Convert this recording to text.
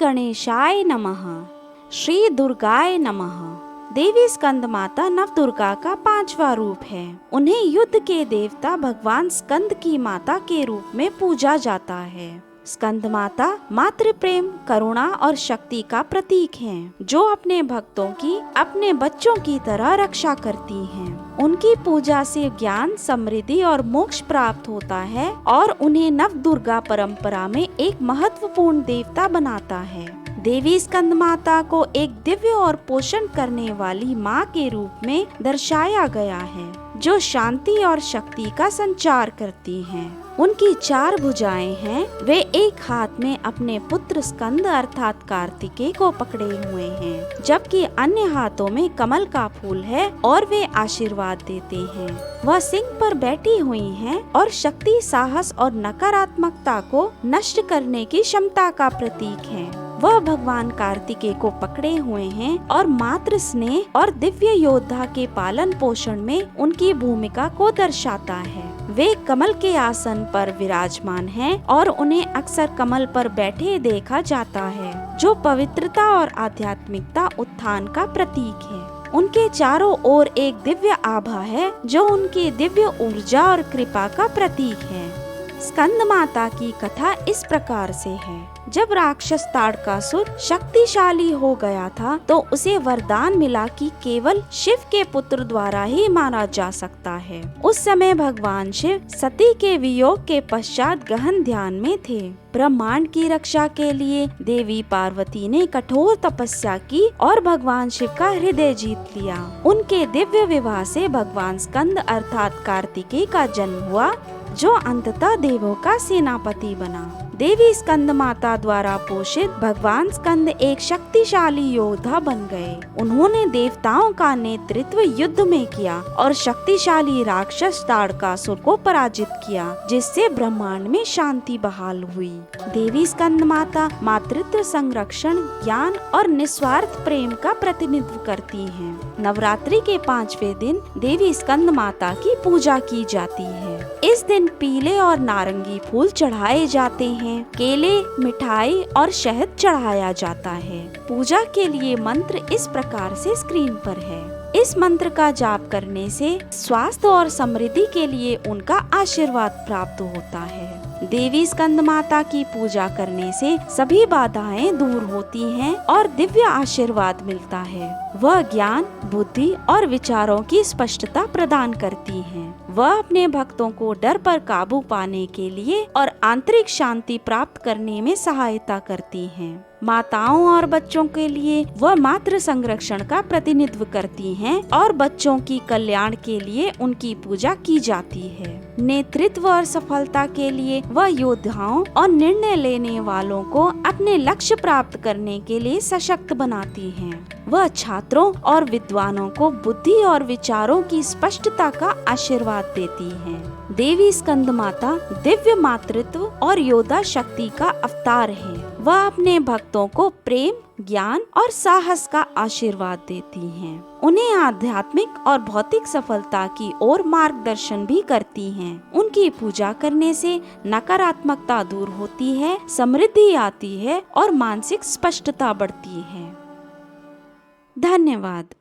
गणेशाय नमः। श्री दुर्गाय नमः। देवी स्कंद माता नव दुर्गा का 5वां रूप है। उन्हें युद्ध के देवता भगवान स्कंद की माता के रूप में पूजा जाता है। स्कंद माता मातृ प्रेम, करुणा और शक्ति का प्रतीक हैं, जो अपने भक्तों की अपने बच्चों की तरह रक्षा करती हैं। उनकी पूजा से ज्ञान, समृद्धि और मोक्ष प्राप्त होता है और उन्हें नव दुर्गा परंपरा में एक महत्वपूर्ण देवता बनाता है। देवी स्कंद माता को एक दिव्य और पोषण करने वाली माँ के रूप में दर्शाया गया है, जो शांति और शक्ति का संचार करती हैं। उनकी 4 भुजाएं हैं। वे एक हाथ में अपने पुत्र स्कंद अर्थात कार्तिकेय को पकड़े हुए हैं, जबकि अन्य हाथों में कमल का फूल है और वे आशीर्वाद देते हैं। वह सिंह पर बैठी हुई हैं और शक्ति, साहस और नकारात्मकता को नष्ट करने की क्षमता का प्रतीक है। वह भगवान कार्तिकेय को पकड़े हुए हैं और मातृ स्नेह और दिव्य योद्धा के पालन पोषण में उनकी भूमिका को दर्शाता है। वे कमल के आसन पर विराजमान हैं और उन्हें अक्सर कमल पर बैठे देखा जाता है, जो पवित्रता और आध्यात्मिकता उत्थान का प्रतीक है। उनके चारों ओर एक दिव्य आभा है, जो उनकी दिव्य ऊर्जा और कृपा का प्रतीक है। स्कंद माता की कथा इस प्रकार से है। जब राक्षस ताड़कासुर शक्तिशाली हो गया था, तो उसे वरदान मिला कि केवल शिव के पुत्र द्वारा ही मारा जा सकता है। उस समय भगवान शिव सती के वियोग के पश्चात गहन ध्यान में थे। ब्रह्मांड की रक्षा के लिए देवी पार्वती ने कठोर तपस्या की और भगवान शिव का हृदय जीत लिया। उनके दिव्य विवाह से भगवान स्कंद अर्थात कार्तिकेय का जन्म हुआ, जो अंततः देवों का सेनापति बना। देवी स्कंद माता द्वारा पोषित भगवान स्कंद एक शक्तिशाली योद्धा बन गए। उन्होंने देवताओं का नेतृत्व युद्ध में किया और शक्तिशाली राक्षस ताड़कासुर को पराजित किया, जिससे ब्रह्मांड में शांति बहाल हुई। देवी स्कंद माता मातृत्व, संरक्षण, ज्ञान और निस्वार्थ प्रेम का प्रतिनिधित्व करती हैं। नवरात्रि के 5वें दिन देवी स्कंद माता की पूजा की जाती है। इस दिन पीले और नारंगी फूल चढ़ाए जाते हैं। केले, मिठाई और शहद चढ़ाया जाता है। पूजा के लिए मंत्र इस प्रकार से स्क्रीन पर है। इस मंत्र का जाप करने से स्वास्थ्य और समृद्धि के लिए उनका आशीर्वाद प्राप्त होता है। देवी स्कंद माता की पूजा करने से सभी बाधाएं दूर होती हैं और दिव्य आशीर्वाद मिलता है। वह ज्ञान, बुद्धि और विचारों की स्पष्टता प्रदान करती हैं। वह अपने भक्तों को डर पर काबू पाने के लिए और आंतरिक शांति प्राप्त करने में सहायता करती हैं। माताओं और बच्चों के लिए वह मातृ संरक्षण का प्रतिनिधित्व करती हैं और बच्चों की कल्याण के लिए उनकी पूजा की जाती है। नेतृत्व और सफलता के लिए वह योद्धाओं और निर्णय लेने वालों को अपने लक्ष्य प्राप्त करने के लिए सशक्त बनाती हैं। वह छात्रों और विद्वानों को बुद्धि और विचारों की स्पष्टता का आशीर्वाद देती हैं। देवी स्कंद माता दिव्य मातृत्व और योद्धा शक्ति का अवतार है। वह अपने भक्तों को प्रेम, ज्ञान और साहस का आशीर्वाद देती हैं। उन्हें आध्यात्मिक और भौतिक सफलता की ओर मार्गदर्शन भी करती हैं। उनकी पूजा करने से नकारात्मकता दूर होती है, समृद्धि आती है और मानसिक स्पष्टता बढ़ती है। धन्यवाद।